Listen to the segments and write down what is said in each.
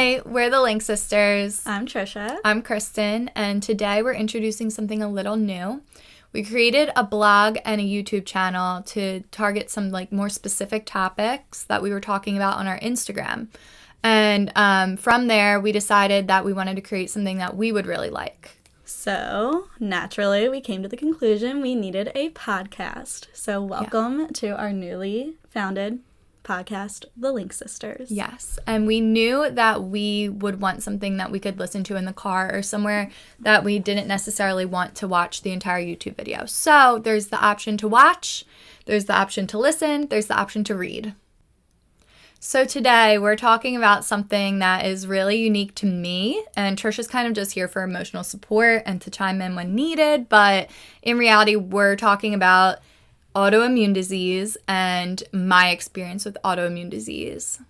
Hi, we're the Link Sisters. I'm Trisha. I'm Kristen, and today we're introducing something a little new. We created a blog and a YouTube channel to target some more specific topics that we were talking about on our Instagram. And from there, we decided that we wanted to create something that we would really like. So, naturally, we came to the conclusion we needed a podcast. So, welcome to our newly founded podcast, The Link Sisters. Yes, and we knew that we would want something that we could listen to in the car or somewhere that we didn't necessarily want to watch the entire YouTube video. So, there's the option to watch, there's the option to listen, there's the option to read. So today we're talking about something that is really unique to me, and Trisha's kind of just here for emotional support and to chime in when needed, but in reality we're talking about autoimmune disease and my experience with autoimmune disease.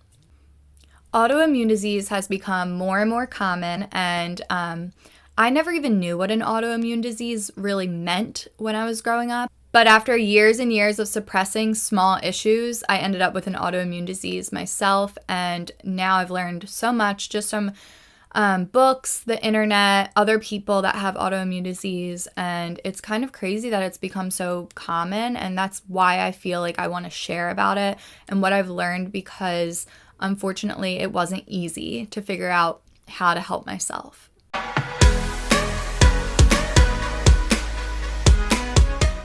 Autoimmune disease has become more and more common, and I never even knew what an autoimmune disease really meant when I was growing up. But after years and years of suppressing small issues, I ended up with an autoimmune disease myself, and now I've learned so much just from books, the internet, other people that have autoimmune disease, and it's kind of crazy that it's become so common, and that's why I feel like I want to share about it and what I've learned, because unfortunately it wasn't easy to figure out how to help myself.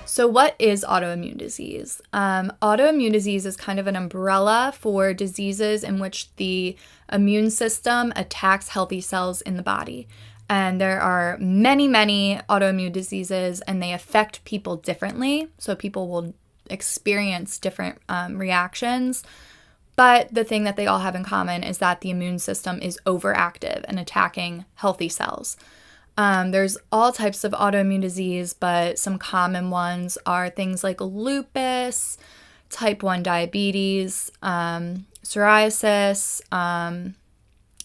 So what is autoimmune disease? Autoimmune disease is kind of an umbrella for diseases in which the immune system attacks healthy cells in the body. And there are many, many autoimmune diseases, and they affect people differently. So people will experience different reactions. But the thing that they all have in common is that the immune system is overactive and attacking healthy cells. There's all types of autoimmune disease, but some common ones are things like lupus, type 1 diabetes, psoriasis, and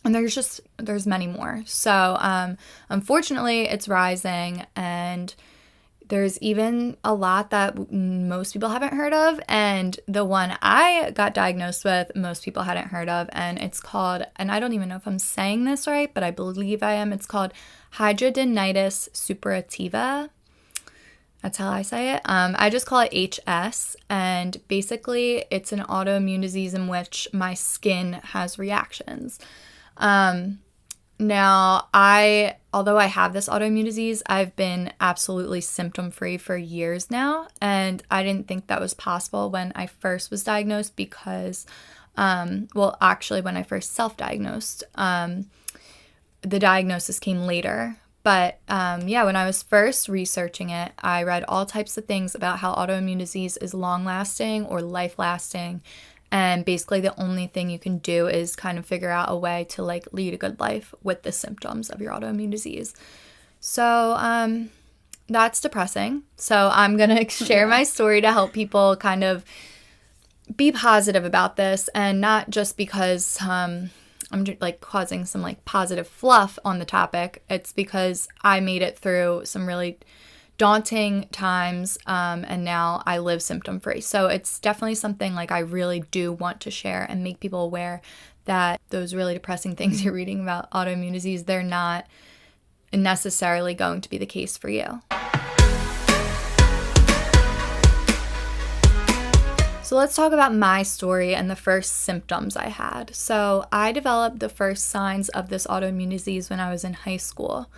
there's many more. So unfortunately, it's rising, and there's even a lot that most people haven't heard of, and the one I got diagnosed with, most people hadn't heard of, and it's called, and I don't even know if I'm saying this right, but I believe I am, it's called hidradenitis suppurativa. That's how I say it. I just call it HS, and basically it's an autoimmune disease in which my skin has reactions. Now, although I have this autoimmune disease, I've been absolutely symptom-free for years now, and I didn't think that was possible when I first was diagnosed because, actually when I first self-diagnosed, the diagnosis came later. But when I was first researching it, I read all types of things about how autoimmune disease is long-lasting or life-lasting. And basically the only thing you can do is kind of figure out a way to lead a good life with the symptoms of your autoimmune disease. So that's depressing. So I'm going to share my story to help people kind of be positive about this, and not just because I'm causing some positive fluff on the topic. It's because I made it through some really daunting times, and now I live symptom-free. So it's definitely something I really do want to share and make people aware that those really depressing things you're reading about autoimmune disease, they're not necessarily going to be the case for you. So let's talk about my story and the first symptoms I had. So I developed the first signs of this autoimmune disease when I was in high school.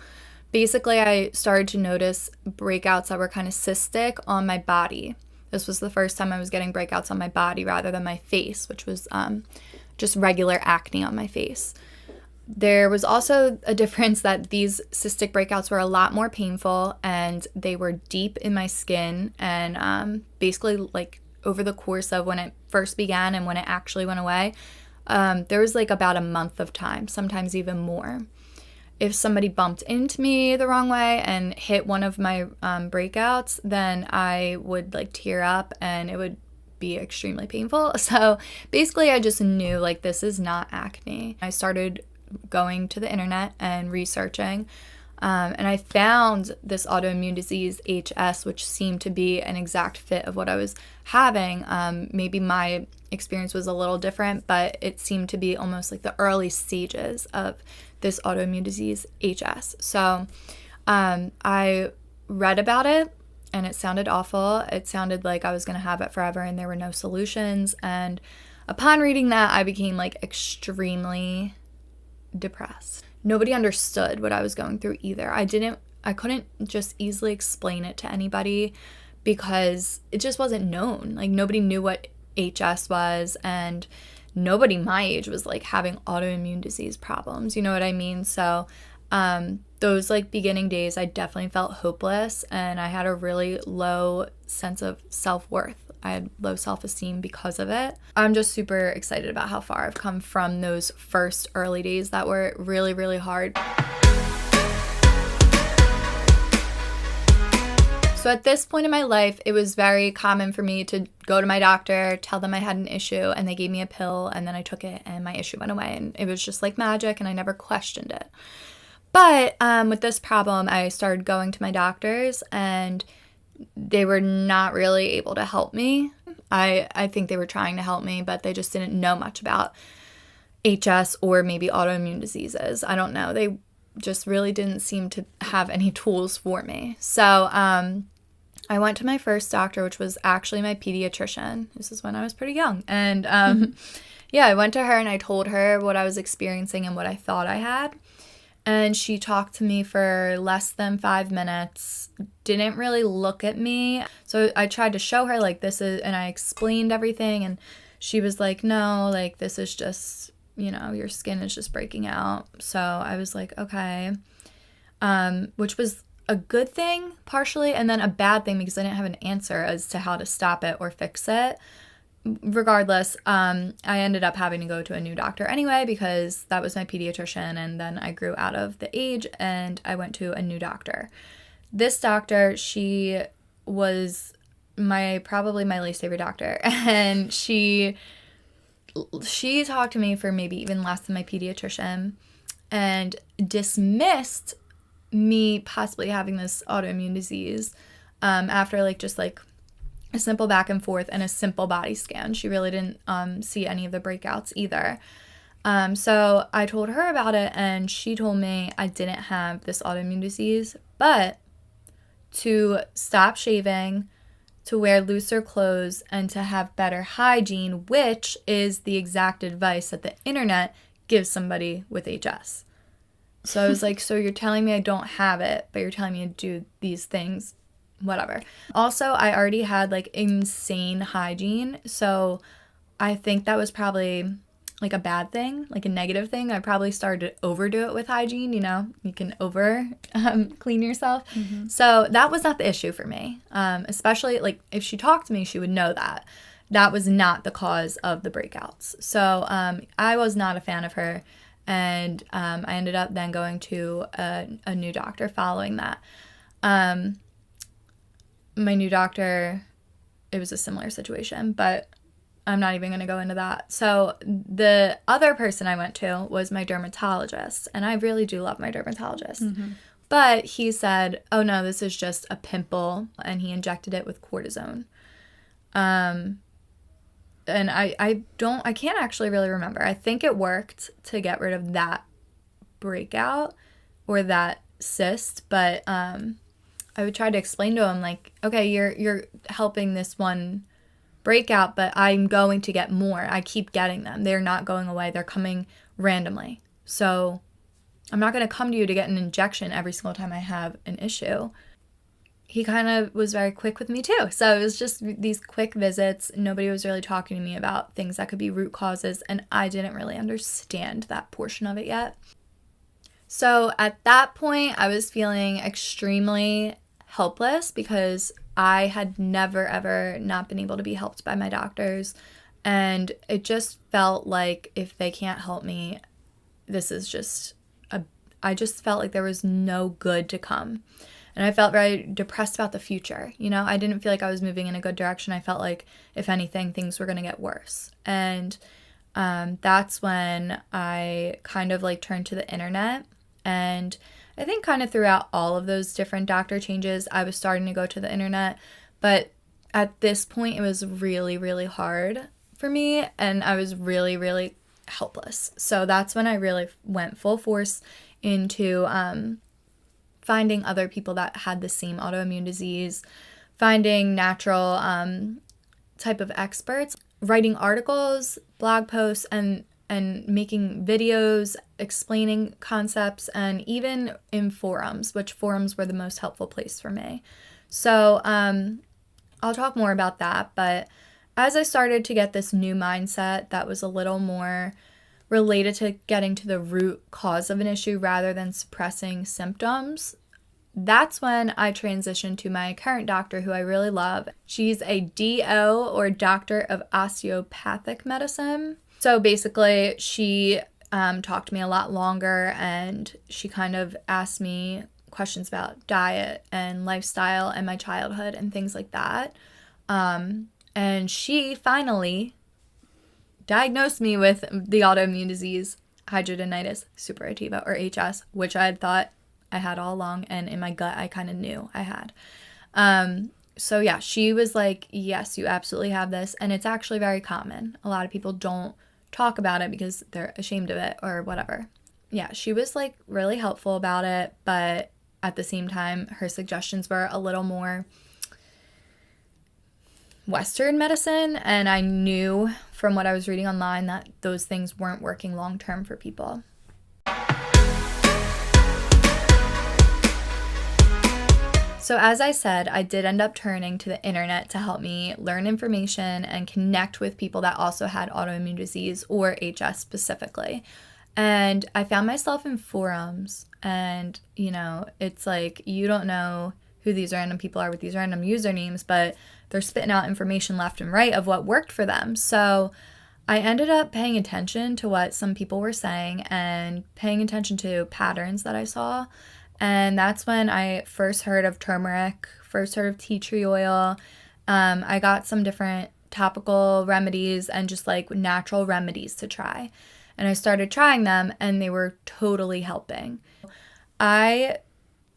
Basically, I started to notice breakouts that were kind of cystic on my body. This was the first time I was getting breakouts on my body rather than my face, which was just regular acne on my face. There was also a difference that these cystic breakouts were a lot more painful, and they were deep in my skin, and basically over the course of when it first began and when it actually went away, there was about a month of time, sometimes even more. If somebody bumped into me the wrong way and hit one of my breakouts, then I would tear up, and it would be extremely painful. So basically I just knew this is not acne. I started going to the internet and researching And I found this autoimmune disease, HS, which seemed to be an exact fit of what I was having. Maybe my experience was a little different, but it seemed to be almost like the early stages of this autoimmune disease, HS. So I read about it, and it sounded awful. It sounded like I was going to have it forever and there were no solutions. And upon reading that, I became like extremely depressed. Nobody understood what I was going through either. I couldn't just easily explain it to anybody because it just wasn't known. Like, nobody knew what HS was, and nobody my age was like having autoimmune disease problems. You know what I mean? So those like beginning days, I definitely felt hopeless, and I had a really low sense of self-worth. I had low self-esteem because of it. I'm just super excited about how far I've come from those first early days that were really, really hard. So at this point in my life, it was very common for me to go to my doctor, tell them I had an issue, and they gave me a pill, and then I took it, and my issue went away, and it was just like magic, and I never questioned it. But with this problem, I started going to my doctors, and they were not really able to help me. I think they were trying to help me, but they just didn't know much about HS or maybe autoimmune diseases. I don't know. They just really didn't seem to have any tools for me. So I went to my first doctor, which was actually my pediatrician. This is when I was pretty young. And yeah, I went to her and I told her what I was experiencing and what I thought I had. And she talked to me for less than 5 minutes, didn't really look at me. So I tried to show her, like, this is, and I explained everything. And she was like, no, like, this is just, you know, your skin is just breaking out. So I was like, okay, which was a good thing partially, and then a bad thing because I didn't have an answer as to how to stop it or fix it. Regardless, I ended up having to go to a new doctor anyway because that was my pediatrician, and then I grew out of the age and I went to a new doctor. This doctor, she was probably my least favorite doctor, and she talked to me for maybe even less than my pediatrician and dismissed me possibly having this autoimmune disease after just a simple back and forth and a simple body scan. She really didn't see any of the breakouts either. So I told her about it, and she told me I didn't have this autoimmune disease, but to stop shaving, to wear looser clothes, and to have better hygiene, which is the exact advice that the internet gives somebody with HS. So I was like, so you're telling me I don't have it, but you're telling me to do these things, whatever. Also, I already had insane hygiene, so I think that was probably a bad thing, a negative thing. I probably started to overdo it with hygiene, you can over clean yourself. Mm-hmm. So that was not the issue for me, especially if she talked to me, she would know that was not the cause of the breakouts. So I was not a fan of her, and I ended up then going to a new doctor following that. My new doctor, it was a similar situation, but I'm not even going to go into that. So the other person I went to was my dermatologist, and I really do love my dermatologist. Mm-hmm. But he said, oh no, this is just a pimple, and he injected it with cortisone. And I can't actually really remember. I think it worked to get rid of that breakout or that cyst, but I would try to explain to him, okay, you're helping this one breakout, but I'm going to get more. I keep getting them. They're not going away. They're coming randomly. So I'm not going to come to you to get an injection every single time I have an issue. He kind of was very quick with me too. So it was just these quick visits. Nobody was really talking to me about things that could be root causes, and I didn't really understand that portion of it yet. So at that point, I was feeling extremely helpless because I had never, ever not been able to be helped by my doctors. And it just felt like if they can't help me, this is just I just felt like there was no good to come. And I felt very depressed about the future. I didn't feel like I was moving in a good direction. I felt like, if anything, things were going to get worse. And that's when I kind of turned to the internet And I think kind of throughout all of those different doctor changes, I was starting to go to the internet. But at this point, it was really, really hard for me, and I was really, really helpless. So that's when I really went full force into finding other people that had the same autoimmune disease, finding natural type of experts, writing articles, blog posts, and making videos explaining concepts, and even in forums, which forums were the most helpful place for me. So I'll talk more about that, but as I started to get this new mindset that was a little more related to getting to the root cause of an issue rather than suppressing symptoms, that's when I transitioned to my current doctor, who I really love. She's a DO, or Doctor of Osteopathic Medicine. So basically, she talked to me a lot longer, and she kind of asked me questions about diet and lifestyle and my childhood and things like that. And she finally diagnosed me with the autoimmune disease, hidradenitis suppurativa, or HS, which I had thought I had all along, and in my gut I kind of knew I had. So yeah, she was like, yes, you absolutely have this, and it's actually very common. A lot of people don't talk about it because they're ashamed of it or whatever. Yeah, she was like really helpful about it, but at the same time, her suggestions were a little more Western medicine, and I knew from what I was reading online that those things weren't working long term for people. So as I said, I did end up turning to the internet to help me learn information and connect with people that also had autoimmune disease, or HS specifically. And I found myself in forums, and, you know, it's like you don't know who these random people are with these random usernames, but they're spitting out information left and right of what worked for them. So I ended up paying attention to what some people were saying and paying attention to patterns that I saw. And that's when I first heard of turmeric, first heard of tea tree oil. I got some different topical remedies and just like natural remedies to try. And I started trying them, and they were totally helping. I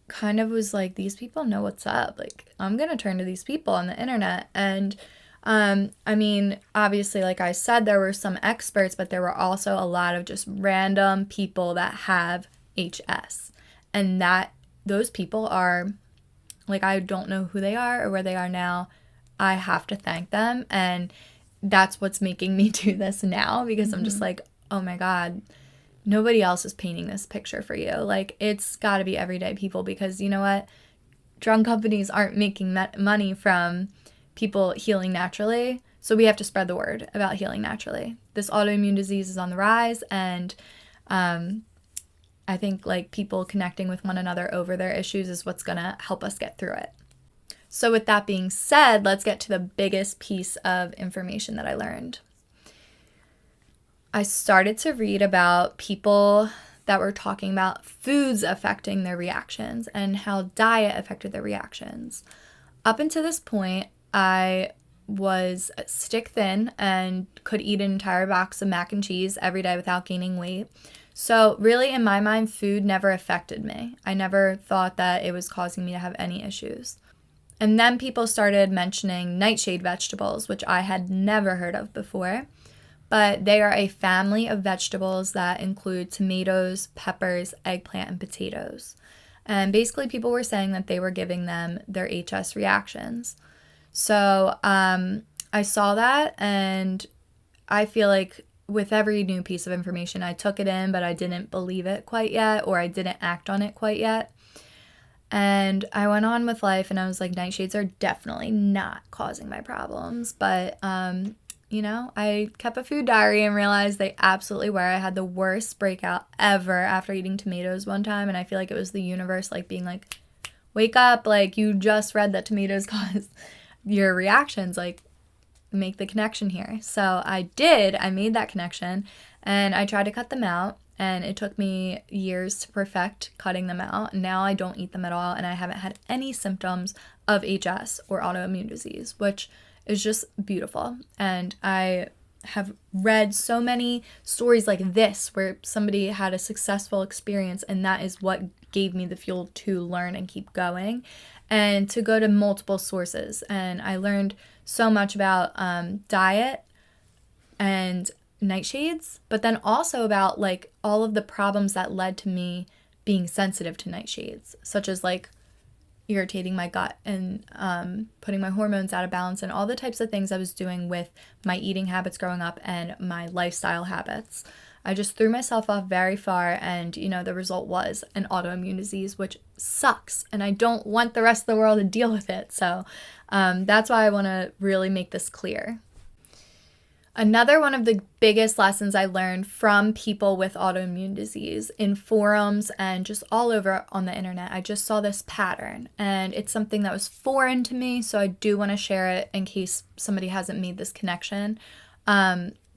kind of was like, these people know what's up. Like, I'm going to turn to these people on the internet. And I mean, obviously, like I said, there were some experts, but there were also a lot of just random people that have HS. And that those people are, like, I don't know who they are or where they are now. I have to thank them. And that's what's making me do this now, because I'm just like, oh my God, nobody else is painting this picture for you. Like, it's got to be everyday people, because you know what? Drug companies aren't making money from people healing naturally. So we have to spread the word about healing naturally. This autoimmune disease is on the rise, and I think like people connecting with one another over their issues is what's going to help us get through it. So with that being said, let's get to the biggest piece of information that I learned. I started to read about people that were talking about foods affecting their reactions and how diet affected their reactions. Up until this point, I was stick thin and could eat an entire box of mac and cheese every day without gaining weight. So really, in my mind, food never affected me. I never thought that it was causing me to have any issues. And then people started mentioning nightshade vegetables, which I had never heard of before. But they are a family of vegetables that include tomatoes, peppers, eggplant, and potatoes. And basically, people were saying that they were giving them their HS reactions. So I saw that, and I feel like with every new piece of information, I took it in, but I didn't believe it quite yet, or I didn't act on it quite yet. And I went on with life, and I was like, nightshades are definitely not causing my problems. But, you know, I kept a food diary and realized they absolutely were. I had the worst breakout ever after eating tomatoes one time, and I feel like it was the universe, like, being like, wake up, like, you just read that tomatoes cause your reactions, like, make the connection here. So I did. I made that connection, and I tried to cut them out, and it took me years to perfect cutting them out. And now I don't eat them at all, and I haven't had any symptoms of HS or autoimmune disease, which is just beautiful. And I have read so many stories like this where somebody had a successful experience, and that is what gave me the fuel to learn and keep going, and to go to multiple sources. And I learned so much about diet and nightshades, but then also about like all of the problems that led to me being sensitive to nightshades, such as like irritating my gut and putting my hormones out of balance, and all the types of things I was doing with my eating habits growing up and my lifestyle habits. I just threw myself off very far, and the result was an autoimmune disease, which sucks, and I don't want the rest of the world to deal with it. So that's why I want to really make this clear. Another one of the biggest lessons I learned from people with autoimmune disease in forums and just all over on the internet, I just saw this pattern, and it's something that was foreign to me, so I do want to share it in case somebody hasn't made this connection.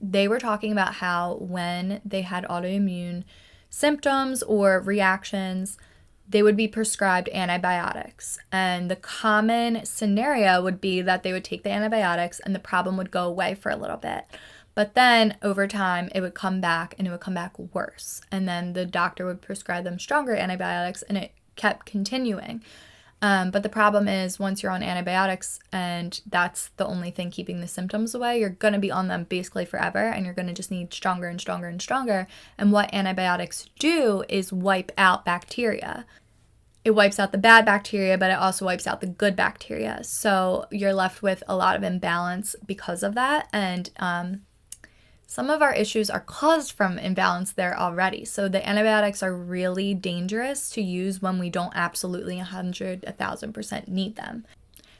They were talking about how when they had autoimmune symptoms or reactions, they would be prescribed antibiotics. And the common scenario would be that they would take the antibiotics and the problem would go away for a little bit. But then over time, it would come back, and it would come back worse. And then the doctor would prescribe them stronger antibiotics, and it kept continuing. But the problem is, once you're on antibiotics and that's the only thing keeping the symptoms away, you're going to be on them basically forever, and you're going to just need stronger and stronger and stronger. And what antibiotics do is wipe out bacteria. It wipes out the bad bacteria, but it also wipes out the good bacteria. So you're left with a lot of imbalance because of that. And some of our issues are caused from imbalance there already. So the antibiotics are really dangerous to use when we don't absolutely 1,000% need them.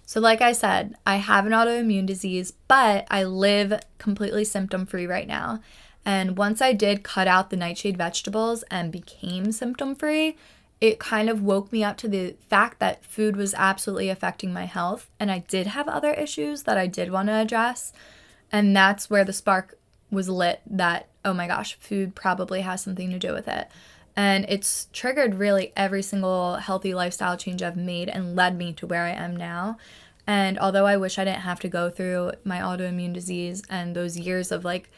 So like I said, I have an autoimmune disease, but I live completely symptom-free right now. And once I did cut out the nightshade vegetables and became symptom-free, it kind of woke me up to the fact that food was absolutely affecting my health. And I did have other issues that I did want to address. And that's where the spark was lit that, oh my gosh, food probably has something to do with it. And it's triggered really every single healthy lifestyle change I've made and led me to where I am now. And although I wish I didn't have to go through my autoimmune disease and those years of like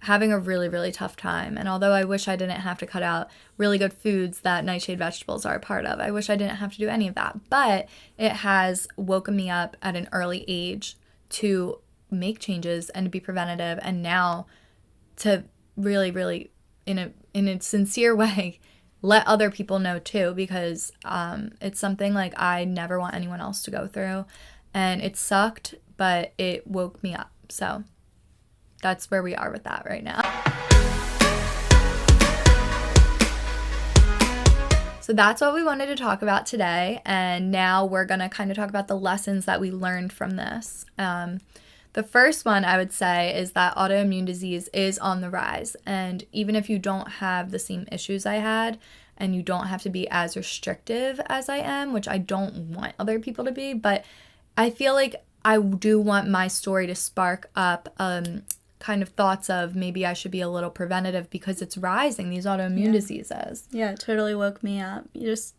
having a really, really tough time, and although I wish I didn't have to cut out really good foods that nightshade vegetables are a part of, I wish I didn't have to do any of that. But it has woken me up at an early age to make changes and to be preventative, and now to really, really, in a sincere way, let other people know too, because it's something like I never want anyone else to go through, and it sucked, but it woke me up. So that's where we are with that right now. So that's what we wanted to talk about today, and now we're going to kind of talk about the lessons that we learned from this. The first one I would say is that autoimmune disease is on the rise, and even if you don't have the same issues I had, and you don't have to be as restrictive as I am, which I don't want other people to be, but I feel like I do want my story to spark up kind of thoughts of maybe I should be a little preventative because it's rising, these autoimmune diseases. Yeah, it totally woke me up. You just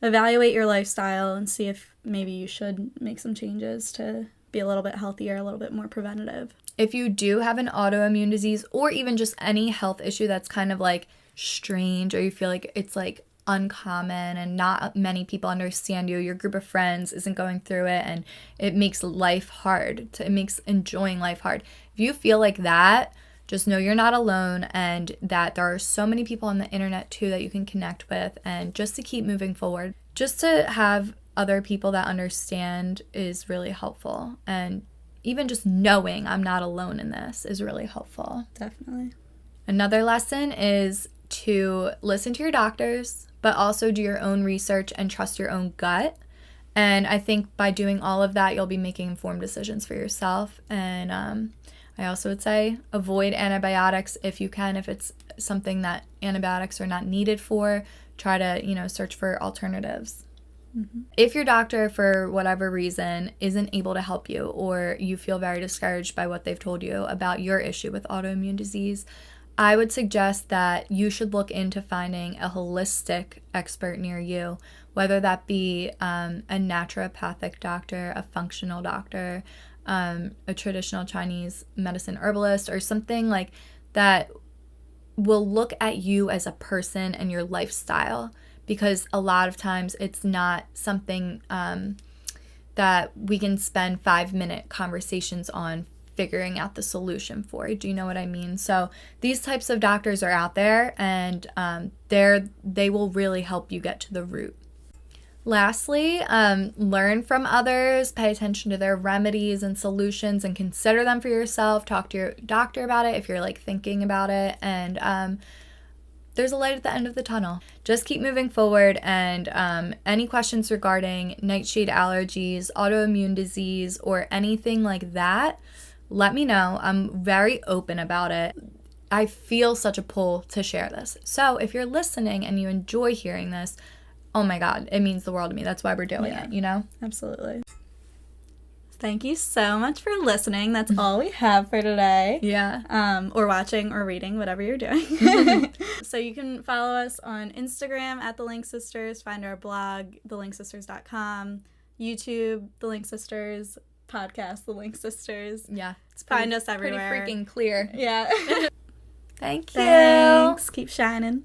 evaluate your lifestyle and see if maybe you should make some changes to be a little bit healthier, a little bit more preventative. If you do have an autoimmune disease or even just any health issue that's kind of like strange, or you feel like it's like uncommon and not many people understand you, your group of friends isn't going through it, and it makes life hard, it makes enjoying life hard. If you feel like that, just know you're not alone, and that there are so many people on the internet too that you can connect with, and just to keep moving forward, just to have other people that understand is really helpful. And even just knowing I'm not alone in this is really helpful. Definitely. Another lesson is to listen to your doctors, but also do your own research and trust your own gut. And I think by doing all of that, you'll be making informed decisions for yourself. And I also would say avoid antibiotics if you can. If it's something that antibiotics are not needed for, try to, search for alternatives. Mm-hmm. If your doctor, for whatever reason, isn't able to help you, or you feel very discouraged by what they've told you about your issue with autoimmune disease, I would suggest that you should look into finding a holistic expert near you, whether that be a naturopathic doctor, a functional doctor, a traditional Chinese medicine herbalist or something like that will look at you as a person and your lifestyle, because a lot of times it's not something that we can spend 5-minute conversations on figuring out the solution for. Do you know what I mean? So these types of doctors are out there, and they will really help you get to the root. Lastly, learn from others, pay attention to their remedies and solutions, and consider them for yourself. Talk to your doctor about it if you're like thinking about it, and there's a light at the end of the tunnel. Just keep moving forward, and any questions regarding nightshade allergies, autoimmune disease, or anything like that, let me know. I'm very open about it. I feel such a pull to share this. So if you're listening and you enjoy hearing this, oh my God, it means the world to me. That's why we're doing it, you know? Absolutely. Thank you so much for listening. That's all we have for today. Yeah. Or watching or reading, whatever you're doing. So you can follow us on Instagram at The Link Sisters, find our blog, thelinkssisters.com, YouTube, The Link Sisters, podcast, The Link Sisters. Yeah. Find us everywhere. Pretty freaking clear. Yeah. Thank you. Thanks. Keep shining.